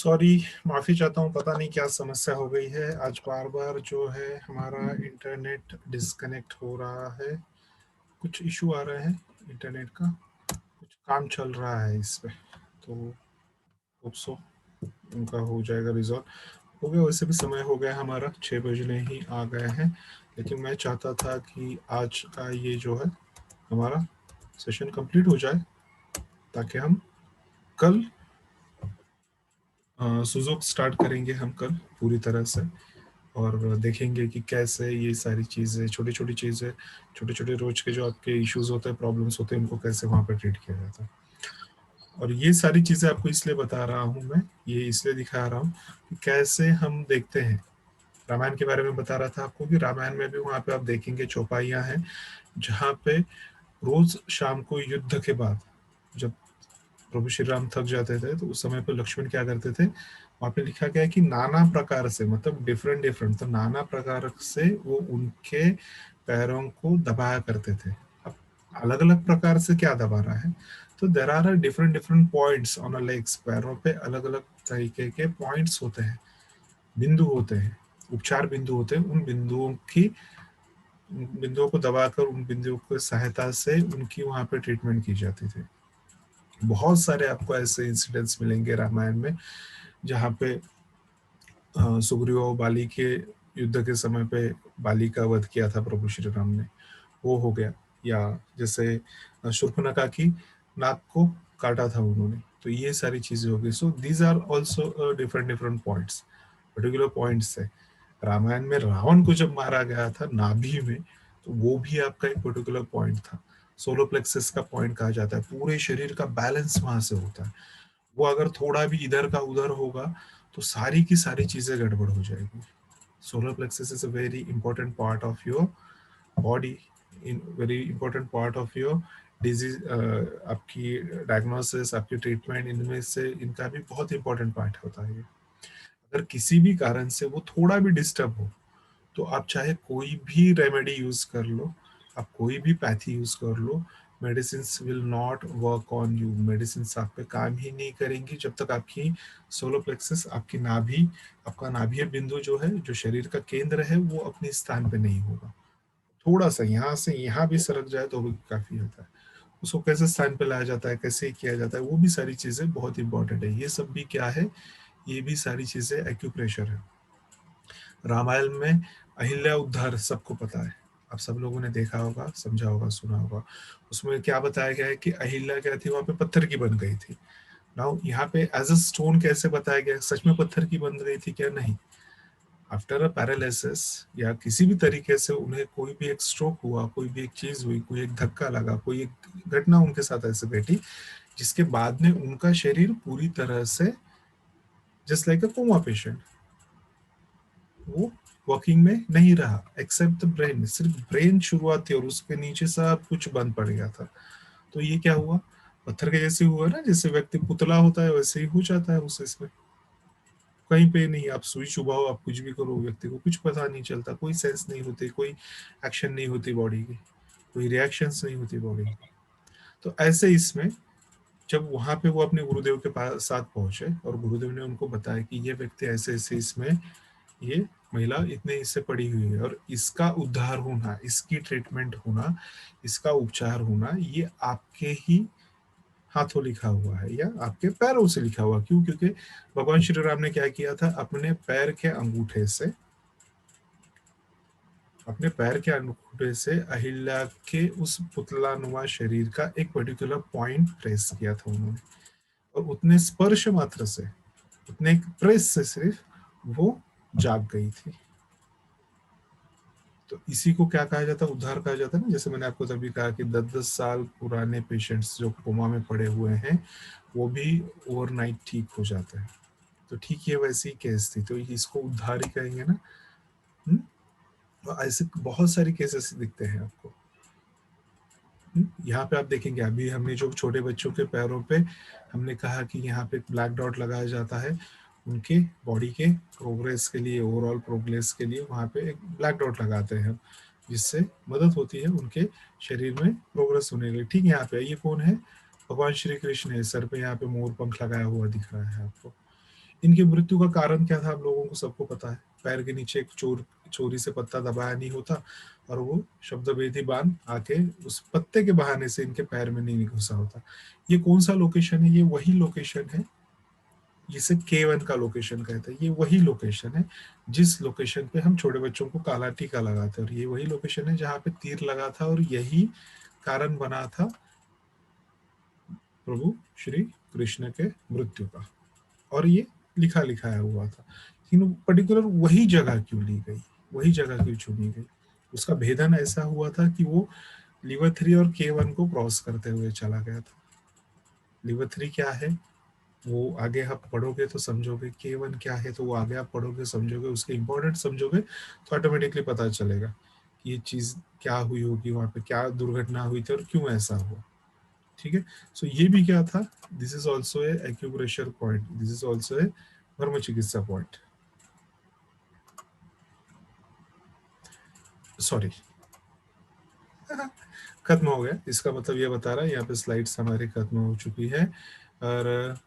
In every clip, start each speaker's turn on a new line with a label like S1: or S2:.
S1: Sorry, माफ़ी चाहता हूँ। पता नहीं क्या समस्या हो गई है। आज बार बार जो है हमारा इंटरनेट डिस्कनेक्ट हो रहा है। कुछ इशू आ रहा है इंटरनेट का। कुछ काम चल रहा है इस पे, तो होप सो उनका हो जाएगा रिजॉल्व। हो गया, वैसे भी समय हो गया, हमारा 6 बजने ही आ गए हैं। लेकिन मैं चाहता था कि आज का ये जो है हमारा सेशन कंप्लीट हो जाए, ताकि हम कल सुजोक स्टार्ट करेंगे। हम कल पूरी तरह से और देखेंगे कि कैसे ये सारी चीज़ें, छोटी छोटी चीज़ें, छोटे छोटे रोज के जो आपके इश्यूज होते हैं, प्रॉब्लम्स होते हैं, उनको कैसे वहाँ पे ट्रीट किया जाता है। और ये सारी चीज़ें आपको इसलिए बता रहा हूँ मैं, ये इसलिए दिखा रहा हूँ कि कैसे हम देखते हैं। रामायण के बारे में बता रहा था आपको कि रामायण में भी वहाँ पे आप देखेंगे चौपाइयाँ हैं, जहाँ पे रोज शाम को युद्ध के बाद जब प्रभु श्री राम थक जाते थे, तो उस समय पे लक्ष्मण क्या करते थे, वहां पे लिखा गया है कि नाना प्रकार से, मतलब डिफरेंट डिफरेंट, तो नाना प्रकार से वो उनके पैरों को दबाया करते थे। अब अलग अलग प्रकार से क्या दबा रहा है, तो there are different different points on a legs. पैरों पे अलग अलग तरीके के पॉइंट्स होते हैं, बिंदु होते हैं, उपचार बिंदु होते हैं। उन बिंदुओं को दबाकर, उन बिंदुओं की सहायता से उनकी वहां पे ट्रीटमेंट की जाती थी। बहुत सारे आपको ऐसे इंसिडेंट्स मिलेंगे रामायण में, जहाँ पे सुग्रीव और बाली के युद्ध के समय पे बाली का वध किया था प्रभु श्री राम ने, वो हो गया। या जैसे शूर्पणखा की नाक को काटा था उन्होंने, तो ये सारी चीजें हो गई। So these are also different different points, particular points है। रामायण में रावण को जब मारा गया था नाभि में, तो वो भी आपका एक पर्टिकुलर पॉइंट था। सोलो प्लेक्सस का पॉइंट कहा जाता है। पूरे शरीर का बैलेंस वहां से होता है। वो अगर थोड़ा भी इधर का उधर होगा, तो सारी की सारी चीजें गड़बड़ हो जाएगी। Solar plexus is a very important part of your body, in very important part of your disease. आपकी डायग्नोसिस, आपकी ट्रीटमेंट, इनमें से इनका भी बहुत इंपॉर्टेंट पार्ट होता है। अगर किसी भी कारण से वो थोड़ा भी डिस्टर्ब हो, तो आप चाहे कोई भी रेमेडी यूज कर लो, आप कोई भी पैथी यूज कर लो, medicine will not work on you. Medicine आप पे काम ही नहीं करेंगी जब तक आपकी सोलो प्लेक्सस, आपकी नाभि, आपका नाभीय बिंदु जो है, जो शरीर का केंद्र है, वो अपने स्थान पे नहीं होगा। थोड़ा सा यहाँ से यहाँ भी सरक जाए तो भी काफी होता है। उसको कैसे स्थान पे लाया जाता है, कैसे किया जाता है, वो भी सारी चीजें बहुत इंपॉर्टेंट है। ये सब भी क्या है, ये भी सारी चीजें एक्यूप्रेशर है। रामायण में अहिल्या उद्धार सबको पता है, आप सब लोगों ने देखा होगा, समझा होगा, सुना होगा। उसमें क्या बताया गया है कि अहिल्या क्या थी, वहां पे पत्थर की बन गई थी। नाउ यहाँ पे एज अ स्टोन कैसे बताया गया, सच में पत्थर की बन गई थी क्या? नहीं। आफ्टर अ पैरालिसिस या किसी भी तरीके से उन्हें कोई भी एक स्ट्रोक हुआ, कोई भी एक चीज हुई, कोई एक धक्का लगा, कोई एक घटना उनके साथ ऐसे बैठी, जिसके बाद में उनका शरीर पूरी तरह से just like a coma patient, वो वर्किंग में नहीं रहा, एक्सेप्ट द ब्रेन। सिर्फ ब्रेन शुरुआत थी और उसके नीचे सब कुछ बंद पड़ गया था। तो ये क्या हुआ, पत्थर के जैसे हुआ ना, जैसे व्यक्ति पुतला होता है वैसे ही हो जाता है उस इसमें। कहीं पे नहीं, आप सुई चुबाओ, आप कुछ भी करो, व्यक्ति को कुछ पता नहीं चलता, कोई सेंस नहीं होती, कोई एक्शन नहीं होती बॉडी की, कोई रिएक्शंस नहीं होती बॉडी की। तो ऐसे इसमें जब वहां पे वो अपने गुरुदेव के पास साथ पहुंचे और गुरुदेव ने उनको बताया कि ये व्यक्ति ऐसे ऐसे, इसमें ये महिला इतने इससे पड़ी हुई है और इसका उद्धार होना, इसकी ट्रीटमेंट होना, इसका उपचार होना, ये आपके ही हाथों लिखा हुआ है या आपके पैरों से लिखा हुआ। क्यों? क्योंकि भगवान श्री राम ने क्या किया था, अपने पैर के अंगूठे से, अपने पैर के अंगूठे से अहिल्या के उस पुतलानुमा शरीर का एक पर्टिकुलर पॉइंट प्रेस किया था उन्होंने। और उतने स्पर्श मात्र से, उतने प्रेस से सिर्फ वो जाग गई थी। तो इसी को क्या कहा जाता है, उद्धार कहा जाता है ना। जैसे मैंने आपको तभी कहा कि 10-10 साल पुराने पेशेंट्स जो कोमा में पड़े हुए हैं, वो भी ओवरनाइट ठीक हो जाते हैं। तो ठीक ये वैसी ही केस थी, तो इसको उद्धार ही कहेंगे ना। तो ऐसे बहुत सारी केसेस दिखते हैं आपको। यहाँ पे आप देखेंगे, अभी हमने जो छोटे बच्चों के पैरों पे हमने कहा कि यहाँ पे ब्लैक डॉट लगाया जाता है, उनके बॉडी के प्रोग्रेस के लिए, ओवरऑल प्रोग्रेस के लिए वहाँ पे एक ब्लैक डॉट लगाते हैं, जिससे मदद होती है उनके शरीर में प्रोग्रेस होने के लिए। ठीक है, यहाँ पे ये कौन है, भगवान श्री कृष्ण है। सर पे यहाँ पे मोर पंख लगाया हुआ दिख रहा है आपको। इनकी मृत्यु का कारण क्या था आप लोगों को सबको पता है। पैर के नीचे एक चोरी से पत्ता दबाया नहीं होता और वो शब्द भेदी बाण आके उस पत्ते के बहाने से इनके पैर में नहीं घुसा होता। ये कौन सा लोकेशन है? ये वही लोकेशन है जिसे K1 का लोकेशन कहते हैं। ये वही लोकेशन है जिस लोकेशन पे हम छोटे बच्चों को काला टीका लगाते हैं, और ये वही लोकेशन है जहाँ पे तीर लगा था, और यही कारण बना था प्रभु श्री कृष्ण के मृत्यु का। और ये लिखा लिखाया हुआ था, लेकिन पर्टिकुलर वही जगह क्यों ली गई, वही जगह क्यों चुनी गई? उसका भेदन ऐसा हुआ था कि वो लिवर 3 और K1 को क्रॉस करते हुए चला गया था। लिवर 3 क्या है वो आगे आप पढ़ोगे तो समझोगे, K1 क्या है तो वो आगे आप पढ़ोगे समझोगे, उसके इंपॉर्टेंट समझोगे तो ऑटोमेटिकली पता चलेगा कि ये चीज क्या हुई होगी, वहां पे क्या दुर्घटना हुई थी और क्यों ऐसा हुआ। ठीक है, सो ये भी क्या था, this is also a acupressure point, this is also a धर्म चिकित्सा पॉइंट। सॉरी, खत्म हो गया, इसका मतलब ये बता रहा है यहाँ पे स्लाइड्स हमारी खत्म हो चुकी है और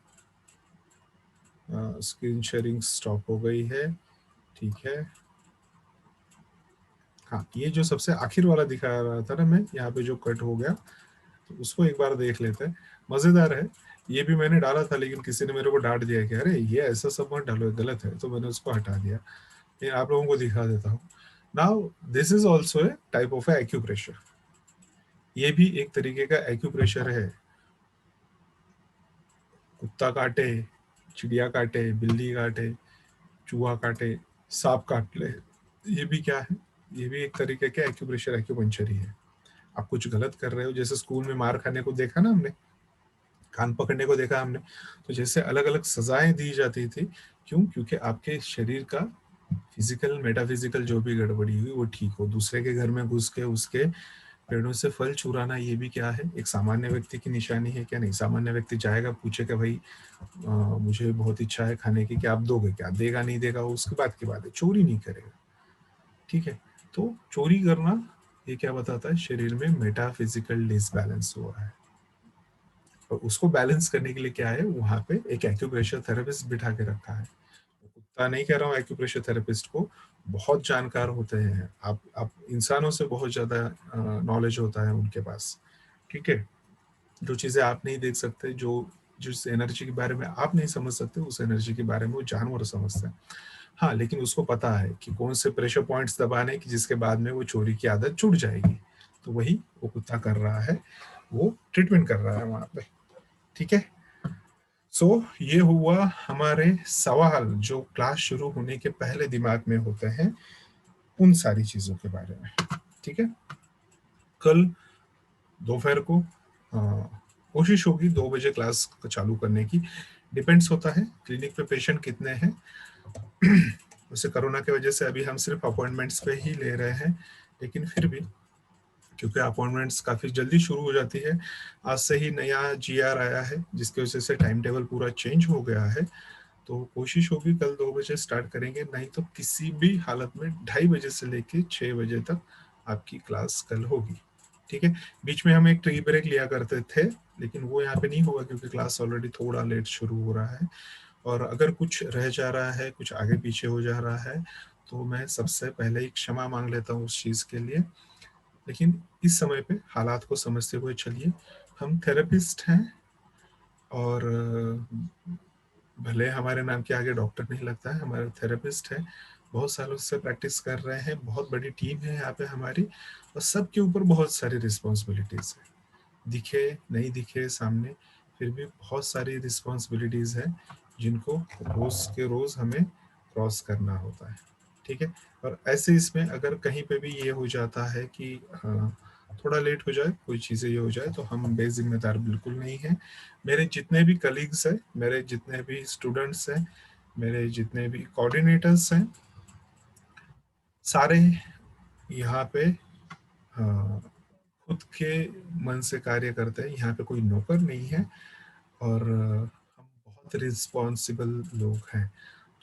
S1: स्क्रीन शेयरिंग स्टॉप हो गई है। ठीक है, हाँ ये जो सबसे आखिर वाला दिखा रहा था ना मैं, यहाँ पे जो कट हो गया, तो उसको एक बार देख लेते हैं। मजेदार है, ये भी मैंने डाला था लेकिन किसी ने मेरे को डांट दिया कि अरे ये ऐसा सब मत डालो, गलत है, तो मैंने उसको हटा दिया। ये आप लोगों को दिखा देता हूँ। Now this is also a type of acupressure. ये भी एक तरीके का एक्यूप्रेशर है। कुत्ता काटे, चिड़िया काटे, बिल्ली काटे, चूहा काटे, सांप काट ले, ये भी क्या है, ये भी एक तरीके का एक्यूप्रेशर एक्यूपंक्चर ही है। आप कुछ गलत कर रहे हो, जैसे स्कूल में मार खाने को देखा ना हमने, कान पकड़ने को देखा हमने, तो जैसे अलग अलग सजाएं दी जाती थी। क्यों? क्योंकि आपके शरीर का फिजिकल मेटाफिजिकल जो भी गड़बड़ी हुई वो ठीक हो। दूसरे के घर में घुस के उसके पेड़ों से फल चुराना, ये भी क्या है, एक सामान्य व्यक्ति की निशानी है क्या? नहीं, सामान्य व्यक्ति जाएगा पूछेगा भाई मुझे बहुत इच्छा है खाने की, क्या आप दोगे? क्या देगा नहीं देगा वो उसके बाद की बात है, चोरी नहीं करेगा। ठीक है, तो चोरी करना ये क्या बताता है, शरीर में मेटाफिजिकल डिसबैलेंस हो रहा है, और उसको बैलेंस करने के लिए क्या है, वहां पे एक एक्यूप्रेशर थेरेपिस्ट बिठा के रखा है। कुत्ता नहीं कह रहा हूँ, एक्यूप्रेशर थेरेपिस्ट को बहुत जानकार होते हैं, आप इंसानों से बहुत ज्यादा नॉलेज होता है उनके पास। ठीक है, जो चीजें आप नहीं देख सकते, जो जिस एनर्जी के बारे में आप नहीं समझ सकते, उस एनर्जी के बारे में वो जानवर समझते हैं। हाँ, लेकिन उसको पता है कि कौन से प्रेशर पॉइंट्स दबाने की जिसके बाद में वो चोरी की आदत छूट जाएगी। तो वही वो कुत्ता कर रहा है, वो ट्रीटमेंट कर रहा है वहां पे। ठीक है, सो ये हुआ हमारे सवाल जो क्लास शुरू होने के पहले दिमाग में होते हैं उन सारी चीजों के बारे में। ठीक है, कल दोपहर को कोशिश होगी 2 बजे क्लास को चालू करने की। डिपेंड्स होता है क्लिनिक पे पेशेंट कितने हैं। वैसे कोरोना की वजह से अभी हम सिर्फ अपॉइंटमेंट्स पे ही ले रहे हैं, लेकिन फिर भी क्योंकि अपॉइंटमेंट्स काफ़ी जल्दी शुरू हो जाती है, आज से ही नया GR आया है जिसकी वजह से टाइम टेबल पूरा चेंज हो गया है। तो कोशिश होगी कल 2 बजे स्टार्ट करेंगे, नहीं तो किसी भी हालत में 2:30 बजे से लेके 6 बजे तक आपकी क्लास कल होगी। ठीक है, बीच में हम एक टी ब्रेक लिया करते थे, लेकिन वो यहाँ पे नहीं होगा क्योंकि क्लास ऑलरेडी थोड़ा लेट शुरू हो रहा है। और अगर कुछ रह जा रहा है, कुछ आगे पीछे हो जा रहा है, तो मैं सबसे पहले ही क्षमा मांग लेता हूँ उस चीज़ के लिए। लेकिन इस समय पे हालात को समझते हुए चलिए, हम थेरेपिस्ट हैं और भले हमारे नाम के आगे डॉक्टर नहीं लगता है, हमारे थेरेपिस्ट है, बहुत सालों से प्रैक्टिस कर रहे हैं, बहुत बड़ी टीम है यहाँ पे हमारी, और सबके ऊपर बहुत सारी रिस्पॉन्सिबिलिटीज है। दिखे नहीं दिखे सामने, फिर भी बहुत सारी रिस्पॉन्सिबिलिटीज है जिनको रोज के रोज हमें क्रॉस करना होता है। ठीक है, और ऐसे इसमें अगर कहीं पे भी ये हो जाता है कि थोड़ा लेट हो जाए, कोई चीज़ें ये हो जाए, तो हम बेजिम्मेदार बिल्कुल नहीं हैं। मेरे जितने भी कलीग्स हैं, मेरे जितने भी स्टूडेंट्स हैं, मेरे जितने भी कोऑर्डिनेटर्स हैं, सारे यहाँ पे खुद के मन से कार्य करते हैं। यहाँ पे कोई नौकर नहीं है, और हम बहुत रिस्पॉन्सिबल लोग हैं।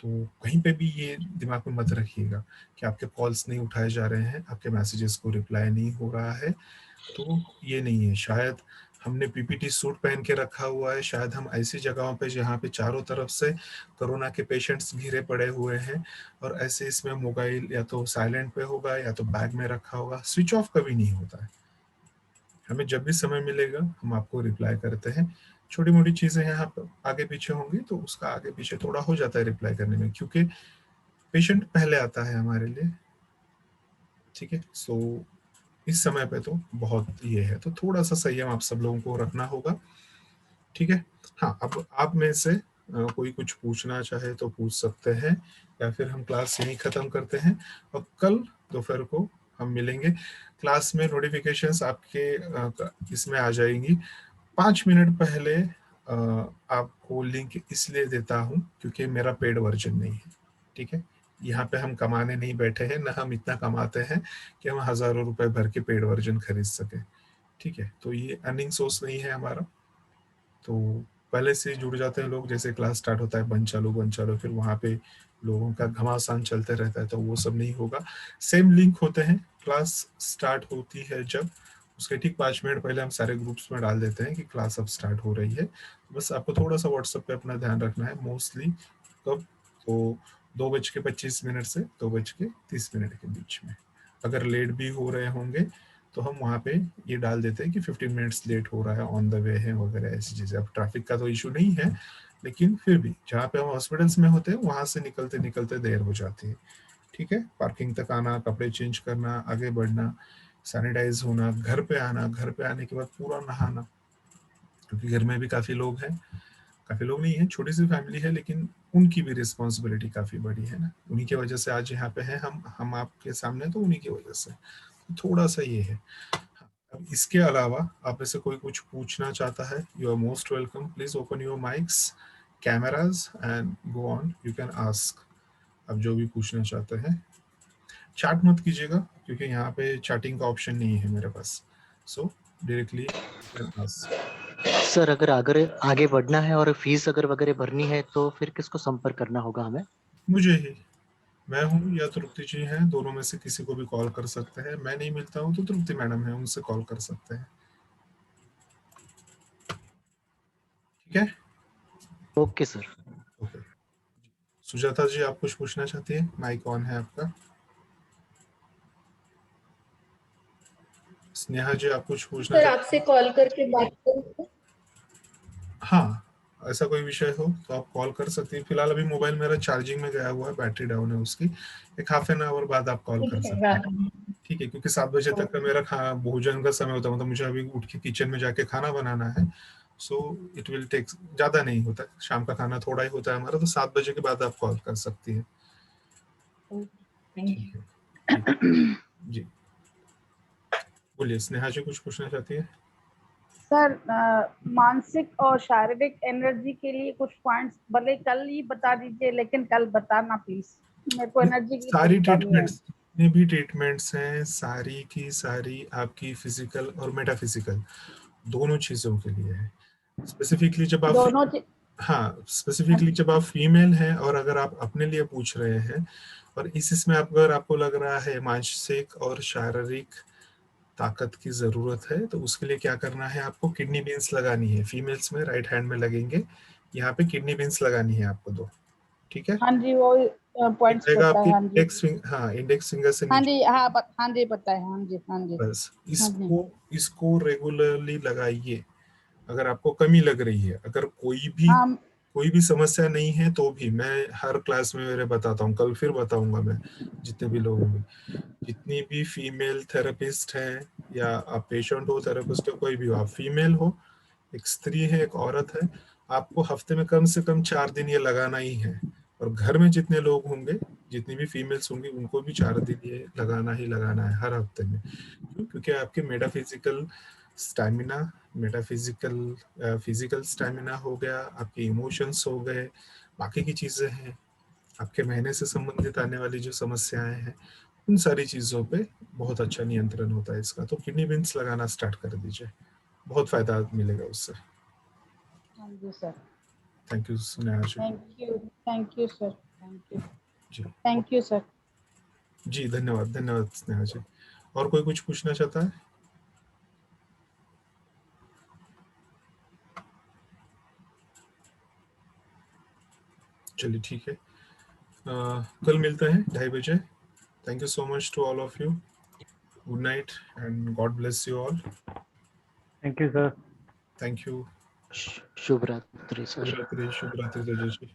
S1: तो कहीं पे भी ये दिमाग में मत रखिएगा कि आपके कॉल्स नहीं उठाए जा रहे हैं, आपके मैसेजेस को रिप्लाई नहीं हो रहा है, तो ये नहीं है। शायद हमने पीपीटी सूट पहन के रखा हुआ है, शायद हम ऐसी जगहों पे जहाँ पे चारों तरफ से कोरोना के पेशेंट्स घिरे पड़े हुए हैं, और ऐसे इसमें मोबाइल या तो साइलेंट पे होगा या तो बैग में रखा होगा, स्विच ऑफ कभी नहीं होता है। हमें जब भी समय मिलेगा हम आपको रिप्लाई करते हैं। छोटी मोटी चीजें यहाँ पर आगे पीछे होंगी तो उसका आगे पीछे थोड़ा हो जाता है रिप्लाई करने में, क्योंकि पेशेंट पहले आता है हमारे लिए। ठीक है, सो इस समय पे तो बहुत ये है, तो थोड़ा सा संयम आप सब लोगों को रखना होगा। ठीक है। हाँ, अब आप में से कोई कुछ पूछना चाहे तो पूछ सकते हैं, या फिर हम क्लास यहीं खत्म करते हैं और कल दोपहर को हम मिलेंगे। क्लास में नोटिफिकेशंस आपके इसमें आ जाएंगी। 5 मिनट पहले आपको लिंक इसलिए देता हूँ क्योंकि मेरा पेड वर्जन नहीं है। ठीक है, यहाँ पे हम कमाने नहीं बैठे हैं, ना हम इतना कमाते हैं कि हम हजारों रुपए भर के पेड वर्जन खरीद सके। ठीक है, तो ये अर्निंग सोर्स नहीं है हमारा। तो पहले से जुड़ जाते हैं लोग, जैसे क्लास स्टार्ट होता है बंद चालू, फिर वहाँ पे लोगों का घमासान चलते रहता है, तो वो सब नहीं होगा। सेम लिंक होते हैं, क्लास स्टार्ट होती है जब उसके ठीक 5 मिनट पहले हम सारे ग्रुप्स में डाल देते हैं कि क्लास अब स्टार्ट हो रही है। बस आपको थोड़ा सा व्हाट्सएप पे अपना ध्यान रखना है, मोस्टली कब, तो 2:25 से 2:30 के बीच में। अगर लेट भी हो रहे होंगे तो हम वहाँ पे ये डाल देते हैं कि 15 मिनट्स लेट हो रहा है, ऑन द वे है वगैरह ऐसी चीज़ें। अब ट्रैफिक का तो इशू नहीं है, लेकिन फिर भी जहाँ पे हम हॉस्पिटल्स में होते हैं वहाँ से निकलते निकलते देर हो जाती है। ठीक है, पार्किंग तक आना, कपड़े चेंज करना, आगे बढ़ना, सैनिटाइज होना, घर पे आना, घर पे आने के बाद पूरा नहाना, क्योंकि घर में भी काफ़ी लोग हैं। काफ़ी लोग नहीं है, छोटी सी फैमिली है, लेकिन उनकी भी रिस्पॉन्सिबिलिटी काफ़ी बड़ी है ना, उन्हीं की वजह से आज यहाँ पे हैं हम आपके सामने, तो उन्हीं की वजह से थोड़ा सा ये है। अब इसके अलावा आप में से कोई कुछ पूछना चाहता है, you are most welcome, please open your mics, cameras and go on, you can ask. अब जो भी पूछना चाहते हैं, चैट मत कीजिएगा क्योंकि यहाँ पे चैटिंग का ऑप्शन नहीं है मेरे पास, so directly you can ask.
S2: Sir अगर आगे आगे बढ़ना है और फीस अगर वगैरह भरनी है तो फिर किसको संपर्क करना होगा हमें?
S1: मुझे ही, मैं हूँ या तृप्ति जी हैं, दोनों में से किसी को भी कॉल कर सकते हैं। मैं नहीं मिलता हूँ तो तृप्ति मैडम है, उनसे कॉल कर सकते हैं। ठीक है,
S2: ओके सर।
S1: ओके। सुजाता जी आप कुछ पूछना चाहती है, माइक ऑन है आपका। स्नेहा जी आप कुछ पूछना
S3: सर
S1: चाहती
S3: आपसे
S1: हैं?
S3: कॉल करके बात करूँ?
S1: हाँ, ऐसा कोई विषय हो तो आप कॉल कर सकती हैं। फिलहाल अभी मोबाइल मेरा चार्जिंग में गया हुआ है, बैटरी डाउन है उसकी। एक हाफ एन आवर बाद आप कॉल कर
S3: ठीक है,
S1: सकते हैं। ठीक है, क्योंकि 7 बजे तक का मेरा खा भोजन का समय होता है, मतलब मुझे अभी उठ के किचन में जाके खाना बनाना है। सो इट विल टेक, ज़्यादा नहीं होता है, शाम का खाना थोड़ा ही होता है हमारा, तो 7 बजे के बाद आप कॉल कर सकती है।
S3: थैंक
S1: ठीक
S3: यू।
S1: है, ठीक है जी। बोलिए, स्नेहा जी कुछ पूछना चाहती है?
S4: सर मानसिक और शारीरिक एनर्जी के लिए कुछ पॉइंट्स भले कल ही बता दीजिए, लेकिन कल बताना प्लीज, मेरे को एनर्जी की
S1: सारी
S4: थोड़ी कमी है।
S1: ट्रीटमेंट्स, जितने भी ट्रीटमेंट्स हैं सारी की सारी आपकी फिजिकल और मेटाफिजिकल दोनों चीजों के लिए है। स्पेसिफिकली जब आप
S4: दोनों
S1: हाँ, स्पेसिफिकली जब आप फीमेल हैं और अगर आप अपने लिए पूछ रहे हैं, और इसमें अगर आपको लग रहा है मानसिक और शारीरिक ताकत की जरूरत है, तो उसके लिए क्या करना है, आपको किडनी बीन्स लगानी है। फीमेल्स में राइट हैंड में लगेंगे, यहाँ पे किडनी बीन्स लगानी है आपको 2। ठीक है,
S4: हाँ जी, वो
S1: ये
S4: पॉइंट्स
S1: रहेगा
S4: पता
S1: आपके
S4: है। हाँ जी,
S1: इंडेक्स हाँ, इंडेक्स फिंगर से
S4: हाँ
S1: नीचे।
S4: जी, हाँ हाँ जी, पता है। हाँ जी, हाँ जी,
S1: बस
S4: हाँ जी।
S1: इसको रेगुलरली लगाइए। अगर आपको कमी लग रही है, अगर
S4: हाँ
S1: कोई भी समस्या नहीं है, तो भी मैं हर क्लास में मेरे बताता हूँ, कल फिर बताऊंगा मैं, जितने भी लोग होंगे, जितनी भी फीमेल थेरेपिस्ट हैं, या आप पेशेंट हो, थेरेपिस्ट हो, कोई भी हो, आप फीमेल हो, एक स्त्री है, एक औरत है, आपको हफ्ते में कम से कम 4 दिन ये लगाना ही है। और घर में जितने लोग होंगे, जितनी भी फीमेल्स होंगी, उनको भी 4 दिन ये लगाना ही लगाना है हर हफ्ते में। क्यों? क्योंकि आपके metaphysical stamina, metaphysical physical stamina हो गया, आपके इमोशंस हो गए, बाकी की चीजें हैं, आपके महीने से संबंधित आने वाली जो समस्याएं हैं, उन सारी चीजों पे बहुत अच्छा नियंत्रण होता है इसका। तो किडनी बीन्स लगाना स्टार्ट कर दीजिए, बहुत फायदा मिलेगा उससे।
S4: हाँ जी sir.
S1: Thank you Sneha ji.
S4: Thank you sir, thank you,
S1: जी,
S4: थैंक यू सर।
S1: जी धन्यवाद, धन्यवाद स्नेहा जी। और कोई कुछ पूछना चाहता है? चलिए ठीक है, कल मिलते हैं 2:30 बजे। Thank you so much to all of you. Good night and God bless you all.
S5: Thank you sir.
S1: Thank you.
S2: शुभ रात्रि सर।
S1: शुभ रात्रि तेजस्वी।